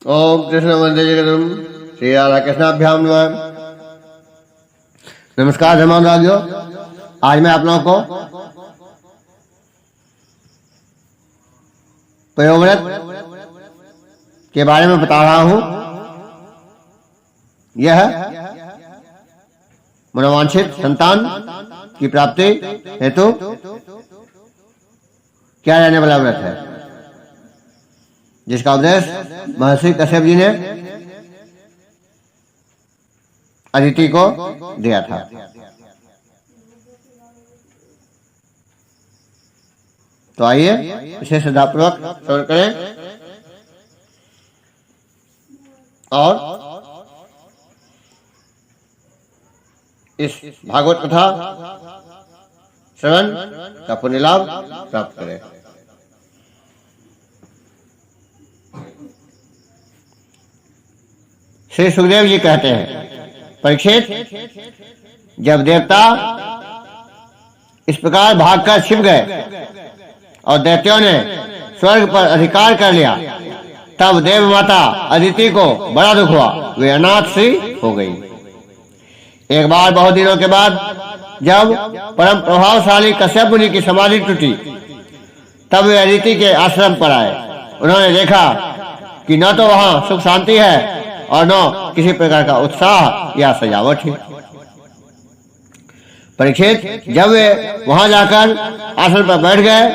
ओम कृष्ण वंदे जगदम श्री राधा कृष्णाभ्याम नमः। नमस्कार धर्मान रागियों, आज मैं आप लोगों को प्रयोगव्रत के बारे में बता रहा हूं। यह मनोवांछित संतान की प्राप्ति हेतु क्या रहने वाला व्रत है, जिसका उपदेश महर्षि कश्यप जी ने अदिति को दिया था। तो आइए इसे श्रद्धापूर्वक श्रवण करें और इस भागवत कथा श्रवण का पुण्य लाभ प्राप्त करें। श्री सुखदेव जी कहते हैं, परीक्षित, जब देवता इस प्रकार भागकर छिप गए और दैत्यों ने स्वर्ग पर अधिकार कर लिया, तब देव माता अदिति को बड़ा दुख हुआ। वे अनाथ सी हो गई। एक बार बहुत दिनों के बाद जब परम प्रभावशाली कश्यप मुनि की समाधि टूटी, तब वे अदिति के आश्रम पर आए। उन्होंने देखा कि न तो वहां सुख शांति है और न किसी प्रकार का उत्साह या सजावट है। परीक्षित, जब वे वहां जाकर आसन पर बैठ गए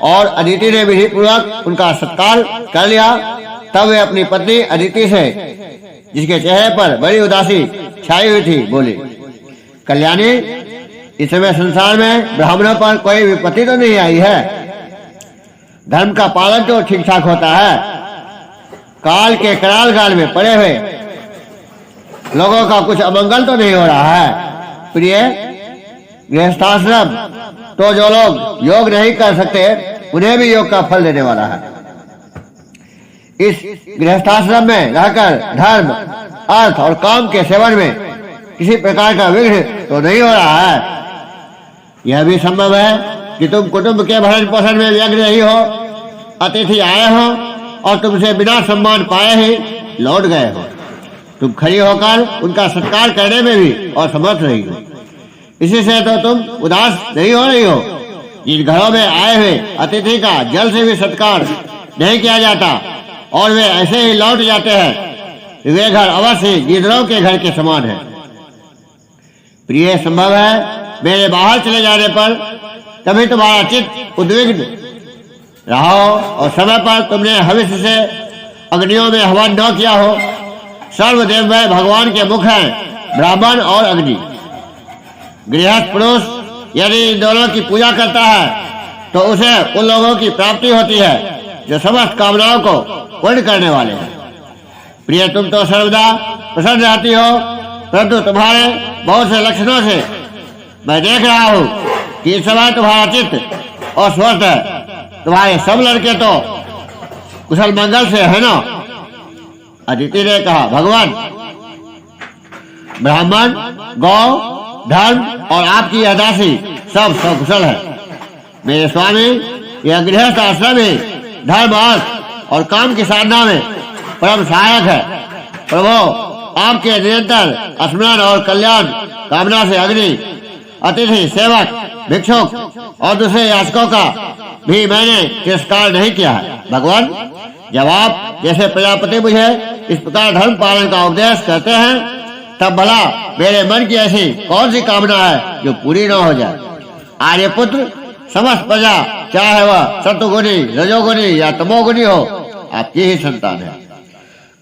और अदिति ने विधि पूर्वक उनका सत्कार कर लिया, तब वे अपनी पत्नी अदिति से, जिसके चेहरे पर बड़ी उदासी छाई हुई थी, बोली, कल्याणी, इस समय संसार में ब्राह्मणों पर कोई विपत्ति तो नहीं आई है। धर्म का पालन तो ठीक ठाक होता है। काल के कराल गाल में पड़े हुए लोगों का कुछ अमंगल तो नहीं हो रहा है। प्रिय गृहस्थाश्रम तो जो लोग योग नहीं कर सकते, उन्हें भी योग का फल देने वाला है। इस गृहस्थाश्रम में रहकर धर्म, अर्थ और काम के सेवन में किसी प्रकार का विघ्न तो नहीं हो रहा है। यह भी संभव है कि तुम कुटुंब के भरण पोषण में व्यग्र नहीं हो, अतिथि आए हो और तुमसे बिना सम्मान पाए ही लौट गए हो। तुम खड़ी होकर उनका सत्कार करने में भी असमर्थ रही हो। इसी से तो तुम उदास नहीं हो रही हो। जिन घरों में आए हुए अतिथि का जल से भी सत्कार नहीं किया जाता और वे ऐसे ही लौट जाते हैं, वे घर अवश्य गिद्धों के घर के समान है। प्रिय, संभव है मेरे बाहर चले जाने पर तभी तुम्हारा चित्त उद्विग्न रहा हो और समय पर तुमने हविष्य से अग्नियों में हवन न किया हो। सर्वदेव में भगवान के मुख हैं ब्राह्मण और अग्नि। गृहस्थ पुरुष यदि इन दोनों की पूजा करता है तो उसे उन लोगों की प्राप्ति होती है जो समस्त कामनाओं को पूर्ण करने वाले हैं। प्रिय, तुम तो सर्वदा प्रसन्न रहती हो, परंतु तुम्हारे बहुत से लक्षणों से मैं देख रहा हूँ कि इस समय तुम्हारा चित्त अस्वस्थ है। तुम्हारे सब लड़के तो कुशल मंगल से है ना? अदिति ने कहा, भगवान, ब्राह्मण, गौ, धर्म और आपकी यह दासी सब सकुशल है। मेरे स्वामी, यह गृहस्थ आश्रम ही धर्म, अर्थ और काम की साधना में परम सहायक है। प्रभु, आपके निरंतर स्मरण और कल्याण कामना से अग्नि, अतिथि, सेवक, भिक्षुक और दूसरे याचकों का भी मैंने तिरस्कार नहीं किया है। भगवान, जब आप जैसे प्रजापति मुझे इस प्रकार धर्म पालन का उपदेश करते हैं, तब भला मेरे मन की ऐसी कौन सी कामना है जो पूरी न हो जाए। आर्यपुत्र, समस्त प्रजा, चाहे वह सत्वगुणी, रजोगुणी या तमोगुणी हो, आपकी ही संतान है।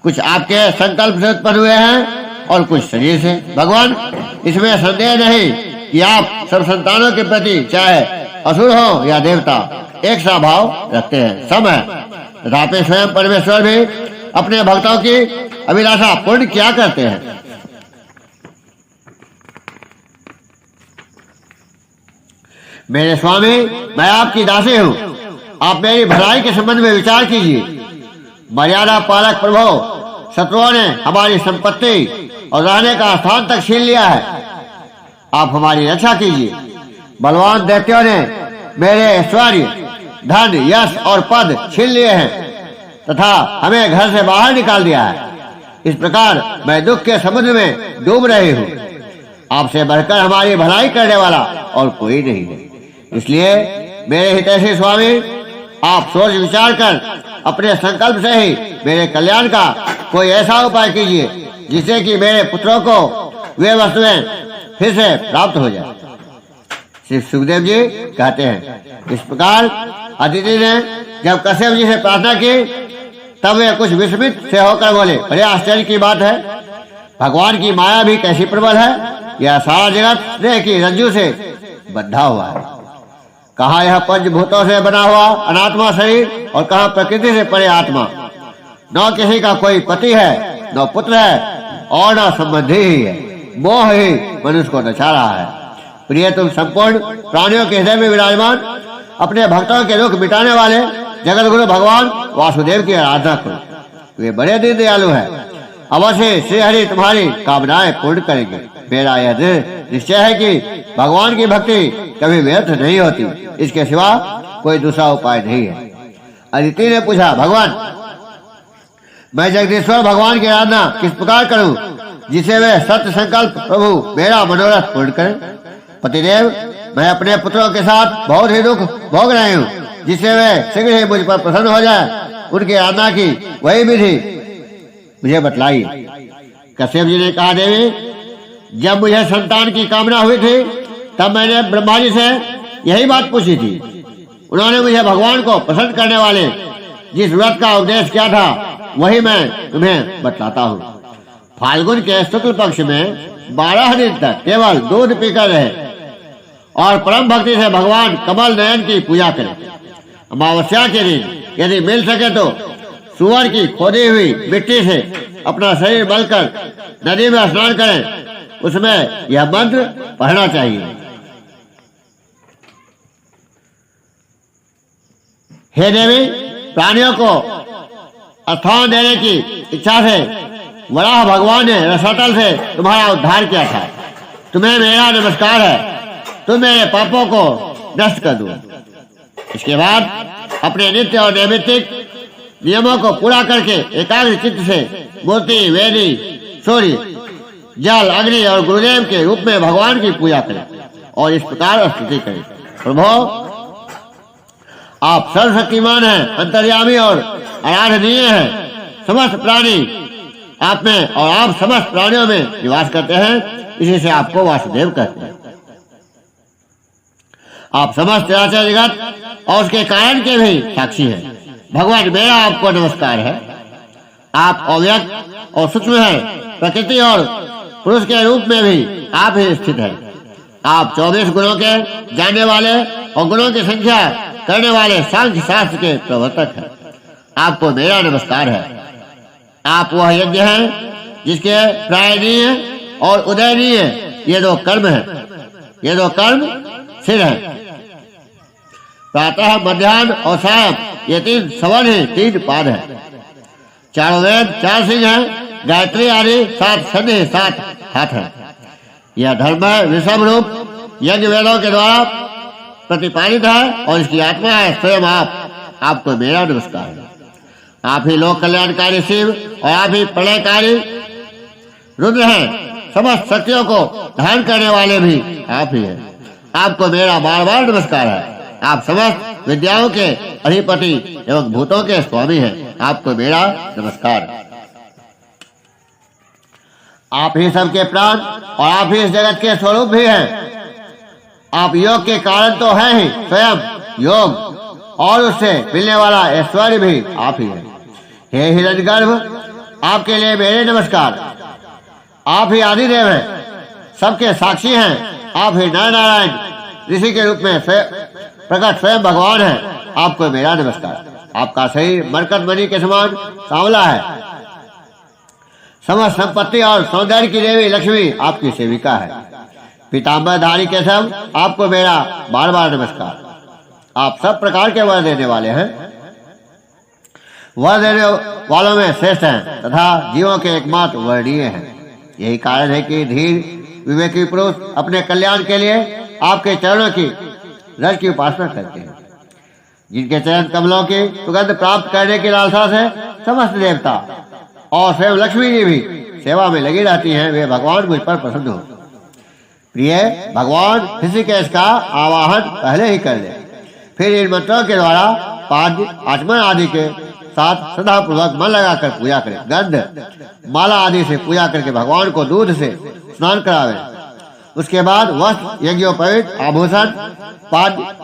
कुछ आपके संकल्प से उत्पन्न हुए हैं और कुछ शरीर से। भगवान, इसमें संदेह नहीं कि आप सब संतानों के प्रति, चाहे असुर हो या देवता, एक सा भाव रखते हैं। सब है, तथापि स्वयं परमेश्वर भी अपने भक्तों की अभिलाषा पूर्ण किया करते हैं। मेरे स्वामी, मैं आपकी दासी हूँ। आप मेरी भलाई के संबंध में विचार कीजिए। मर्यादा पालक प्रभु, शत्रुओं ने हमारी संपत्ति और रहने का स्थान तक छीन लिया है। आप हमारी रक्षा कीजिए। बलवान दैत्यों ने मेरे ऐश्वर्य, धन, यश और पद छीन लिए हैं। तथा हमें घर से बाहर निकाल दिया है। इस प्रकार मैं दुख के समुद्र में डूब रही हूँ। आपसे बढ़कर हमारी भलाई करने वाला और कोई नहीं है। इसलिए मेरे हितैषी स्वामी, आप सोच विचार कर अपने संकल्प से ही मेरे कल्याण का कोई ऐसा उपाय कीजिए जिससे कि मेरे पुत्रों को वे वस्तुएं फिर से प्राप्त हो जाए। श्री सुखदेव जी कहते हैं, इस प्रकार अदिति ने जब कश्यप जी से प्रार्थना की तब वे कुछ विस्मित से होकर बोले, बड़े आश्चर्य की बात है, भगवान की माया भी कैसी प्रबल है। यह सारा जगत स्नेह की रज्जु से बंधा हुआ है। कहाँ यह पंचभूतों से बना हुआ अनात्मा शरीर और कहाँ प्रकृति से परे आत्मा। न किसी का कोई पति है, न पुत्र है और न संबंधी ही है। मोह ही मनुष्य को नचा रहा है। प्रिय, तुम संपूर्ण प्राणियों के हृदय में विराजमान अपने भक्तों के दुख मिटाने वाले जगत गुरु भगवान वासुदेव की आराधना करो। वे बड़े दीन दयालु हैं। अवश्य श्री हरि तुम्हारी कामनाएं पूर्ण करेंगे। मेरा यह दृढ़ निश्चय है कि भगवान की भक्ति कभी व्यर्थ नहीं होती। इसके सिवा कोई दूसरा उपाय नहीं है। अदिति ने पूछा, भगवान, मैं जगदीश्वर भगवान की आराधना किस प्रकार करूं जिसे वे सत्य संकल्प प्रभु मेरा मनोरथ पूर्ण करें। पतिदेव, मैं अपने पुत्रों के साथ बहुत ही दुख भोग रहे हूँ, जिससे वे शीघ्र ही मुझ पर प्रसन्न हो जाए। उनकी आराधना की वही विधि मुझे बतलाइए। कश्यप जी ने कहा, देवी, जब मुझे संतान की कामना हुई थी तब मैंने ब्रह्मा जी से यही बात पूछी थी। उन्होंने मुझे भगवान को प्रसन्न करने वाले जिस व्रत का उपदेश किया था वही मैं तुम्हें बतलाता हूँ। फाल्गुन के शुक्ल पक्ष में 12 दिन तक केवल दूध पीकर रहे और परम भक्ति से भगवान कमल नयन की पूजा करें। अमावस्या के दिन यदि मिल सके तो सुअर की खोदी हुई मिट्टी से अपना शरीर मलकर नदी में स्नान करें। उसमें यह मंत्र पढ़ना चाहिए, हे देवी, प्राणियों को स्थान देने की इच्छा से वराह भगवान ने रसातल से तुम्हारा उद्धार किया था। तुम्हें मेरा नमस्कार है। तुम मेरे पापों को नष्ट कर दो। इसके बाद अपने नित्य और नैमित्तिक नियमों को पूरा करके एकाग्र चित्त से मूर्ति, वेदी, सूर्य, जल, अग्नि और गुरुदेव के रूप में भगवान की पूजा करें और इस प्रकार स्तुति करें। प्रभु, आप सर्वशक्तिमान हैं, अंतर्यामी और आराधनीय हैं। समस्त प्राणी आप में और आप समस्त प्राणियों में निवास करते हैं। इसी से आपको वासुदेव कहते हैं। आप समस्त चराचर जगत और उसके कारण के भी साक्षी हैं। भगवान, मेरा आपको नमस्कार है। आप अव्यक्त और सूक्ष्म हैं। प्रकृति और पुरुष के रूप में भी आप ही स्थित हैं। आप 24 गुणों के जानने वाले और गुणों की संख्या करने वाले सांख्य शास्त्र के प्रवर्तक हैं। आपको मेरा नमस्कार है। आप वह यज्ञ हैं जिसके प्रायणीय और उदयनीय ये दो कर्म हैं। ये दो कर्म सिर हैं। प्रातः, मध्याह्न और सायं ये 3 सवन हैं, 3 पाद हैं। चारों वेद 4 सिंह हैं। गायत्री आदि 7 सन्धि 7 हाथ हैं। यह धर्म विषम रूप यज्ञ वेदों के द्वारा प्रतिपादित है और इसकी आत्मा है स्वयं आप। आपको मेरा नमस्कार है। आप ही लोक कल्याणकारी शिव और आप ही प्रलयकारी रुद्र हैं। समस्त शक्तियों को धारण करने वाले भी आप ही हैं। आपको मेरा बार बार नमस्कार है। आप समस्त विद्याओं के अधिपति एवं भूतों के स्वामी हैं। आपको मेरा नमस्कार। आप ही सबके प्राण और आप ही इस जगत के स्वरूप भी हैं। आप योग के कारण तो हैं ही, स्वयं योग और उससे मिलने वाला ऐश्वर्य भी आप ही है। हे हिरण्यगर्भ, आपके लिए मेरे नमस्कार। आप ही आदिदेव हैं, सबके साक्षी हैं। आप ही नर नारायण ऋषि के रूप में प्रकट स्वयं भगवान है। आपको मेरा नमस्कार। आपका शरीर मरकत मणि के समान सांवला है। समस्त संपत्ति और सौंदर्य की देवी लक्ष्मी आपकी सेविका है। पीताम्बरधारी केशव, आपको मेरा बार बार नमस्कार। आप सब प्रकार के वर देने वाले हैं। वर देने वालों में श्रेष्ठ हैं तथा जीवों के एकमात्र वर्णीय हैं। यही कारण है कि धीर विवेकी पुरुष अपने कल्याण के लिए आपके चरणों की रज की उपासना करते हैं। जिनके चरण कमलों की सुगंध प्राप्त करने की लालसा से समस्त देवता और स्वयं लक्ष्मी जी भी सेवा में लगी रहती हैं, वे भगवान मुझ पर प्रसन्न हो। प्रिय भगवान ऋषिकेश का आवाहन पहले ही कर ले, फिर इन मंत्रों के द्वारा पाद्य आचमन आदि के साथ सदा पूर्वक मन लगाकर पूजा करें। गंध माला आदि से पूजा करके भगवान को दूध से स्नान करावे। उसके बाद वस्त्र यज्ञोपवीत आभूषण पाद्य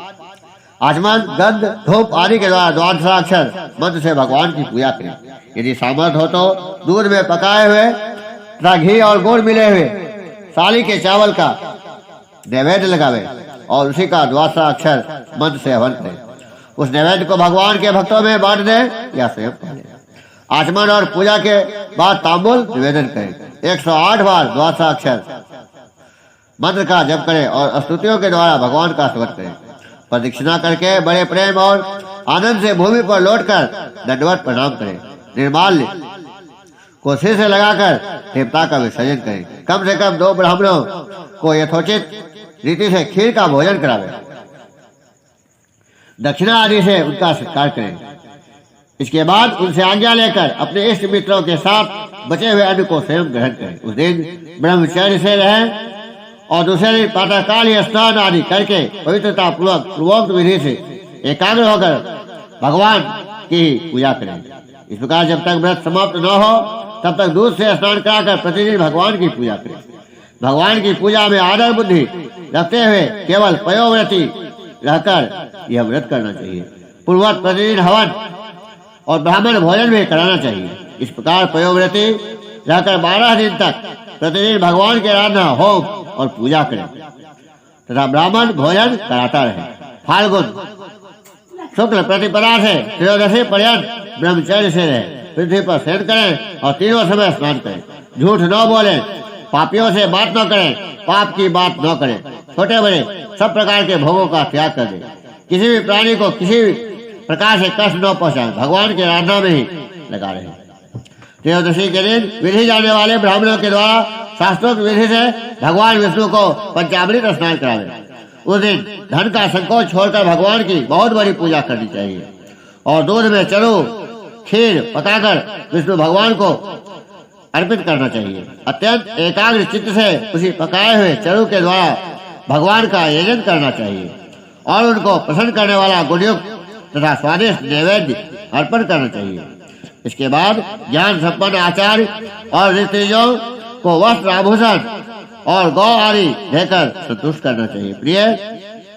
आचमन गंध धूप आदि के द्वारा द्वादशाक्षर मंत्र से भगवान की पूजा करें। यदि सामर्थ हो तो दूध में पकाए हुए तथा घी और गुड़ मिले हुए साली के चावल का नैवेद्य लगावे और उसी का द्वादशाक्षर मंत्र से हवन करें। उस नैवेद्य को भगवान के भक्तों में बांट दे या स्वयं खा ले। आचमन और पूजा के बाद तांबुल निवेदन करें। 108 बार द्वादशाक्षर मंत्र का जप करें और स्तुतियों के द्वारा भगवान का स्तुति करें। प्रदक्षिणा करके बड़े प्रेम और आनंद से भूमि पर लौटकर दंडवत प्रणाम करें। निर्माल्य को सिर से लगाकर देवता का विसर्जन करें। कम से कम 2 ब्राह्मणों को यथोचित रीति से खीर का भोजन करावे। दक्षिणा आदि से उनका सत्कार करें। इसके बाद उनसे आज्ञा लेकर अपने इष्ट मित्रों के साथ बचे हुए अन्न को स्वयं ग्रहण करें। उस दिन ब्रह्मचर्य से रहें और दूसरे दिन प्रातःकाल ही स्नान आदि करके पवित्रता पूर्वक पूर्वोक्त विधि से एकाग्र होकर भगवान की पूजा करें। इस प्रकार जब तक व्रत समाप्त न हो तब तक दूध से स्नान कराकर प्रतिदिन भगवान की पूजा करें। भगवान की पूजा में आदर बुद्धि रखते हुए केवल पयोव्रती रहकर यह व्रत करना चाहिए। पूर्ववत प्रतिदिन हवन और ब्राह्मण भोजन भी कराना चाहिए। इस प्रकार पयोव्रती रहकर 12 दिन तक प्रतिदिन भगवान की आराधना होम और पूजा करें तथा ब्राह्मण भोजन कराता रहे। फाल्गुन शुक्ल प्रतिपदा से त्रयोदशी पर्यंत ब्रह्मचर्य से रहे। पृथ्वी पर शयन करें और तीनों समय स्नान करें। झूठ न बोले, पापियों से बात न करें, पाप की बात न करें, छोटे बड़े सब प्रकार के भोगों का त्याग कर दें। किसी भी प्राणी को किसी भी प्रकार से कष्ट न पहुंचाएं। भगवान की आराधना में ही लगा रहे। त्रयोदशी के दिन विधि जाने वाले ब्राह्मणों के द्वारा शास्त्रोक्त विधि से भगवान विष्णु को पंचामृत स्नान करावे। उस दिन धन का संकोच छोड़कर भगवान की बहुत बड़ी पूजा करनी चाहिए और दूध में चरू खीर पकाकर विष्णु भगवान को अर्पित करना चाहिए। अत्यंत एकाग्र चित्त से उसी पकाए हुए चरू के द्वारा भगवान का यजन करना चाहिए और उनको प्रसन्न करने वाला गुणयुक्त तथा स्वादिष्ट नैवेद्य अर्पण करना चाहिए। इसके बाद ज्ञान संपन्न आचार्य और ऋषियों को वस्त्र आभूषण और गौ आदि देकर संतुष्ट करना चाहिए। प्रिय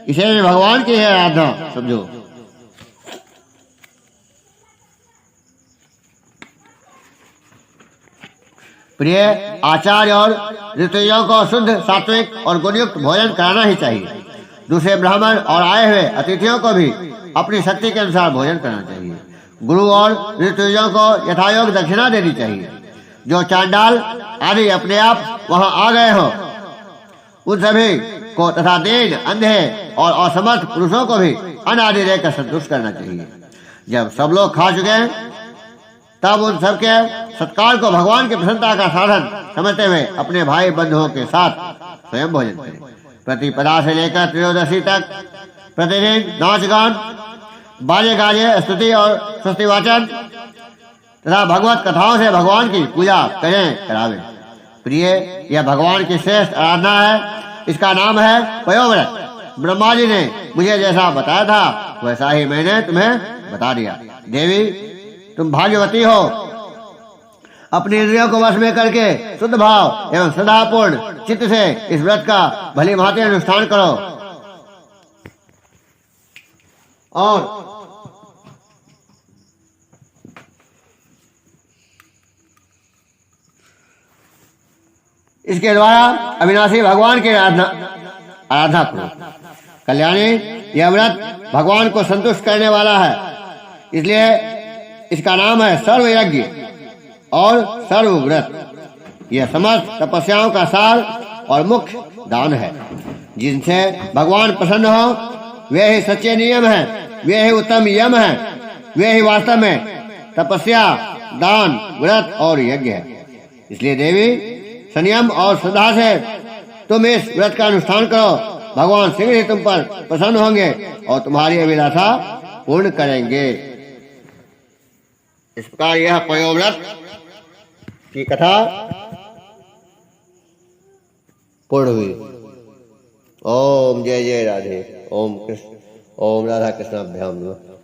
इसे भी भगवान की है आराधना समझो। प्रिय आचार्य और ऋषियों को शुद्ध सात्विक और गुणयुक्त भोजन कराना ही चाहिए। दूसरे ब्राह्मण और आए हुए अतिथियों को भी अपनी शक्ति के अनुसार भोजन करना चाहिए। गुरु और ऋषियों को यथायोग दक्षिणा देनी चाहिए। जो चांडाल आदि अपने आप वहां आ गए हो उन सभी को तथा दीन अंधे और असमर्थ पुरुषों को भी अन्न आदि देकर संतुष्ट करना चाहिए। जब सब लोग खा चुके तब उन सबके सत्कार को भगवान की प्रसन्नता का साधन समझते हुए अपने भाई बंधुओं के साथ स्वयं भोजन करें। प्रतिपदा से लेकर त्रयोदशी तक प्रतिदिन नाच गान बाजे गाजे स्तुति और स्वस्ति वाचन तथा भगवत कथाओं से भगवान की पूजा करें करावे। प्रिय यह भगवान की श्रेष्ठ आराधना है। इसका नाम है पयोव्रत। ब्रह्मा जी ने मुझे जैसा बताया था वैसा ही मैंने तुम्हें बता दिया। देवी तुम भाग्यवती हो। अपनी इंद्रियों को वश में करके शुद्ध भाव एवं श्रद्धापूर्ण चित्त से इस व्रत का भली भांति अनुष्ठान करो और इसके द्वारा अविनाशी भगवान की आराधना करो। कल्याणी यह व्रत भगवान को संतुष्ट करने वाला है, इसलिए इसका नाम है सर्व यज्ञ और सर्व व्रत। यह समस्त तपस्याओं का सार और मुख्य दान है। जिनसे भगवान प्रसन्न हो वे ही सच्चे नियम हैं, वे ही उत्तम यम हैं, वे ही वास्तव में तपस्या दान व्रत और यज्ञ है। इसलिए देवी संयम और श्रद्धा से तुम इस व्रत का अनुष्ठान करो। भगवान शीघ्र ही तुम पर प्रसन्न होंगे और तुम्हारी अभिलाषा पूर्ण करेंगे। इस प्रकार यह पयोव्रत की कथा पूर्ण हुई। ओम जय जय राधे। ओम राधा कृष्णाभ्याम नमः।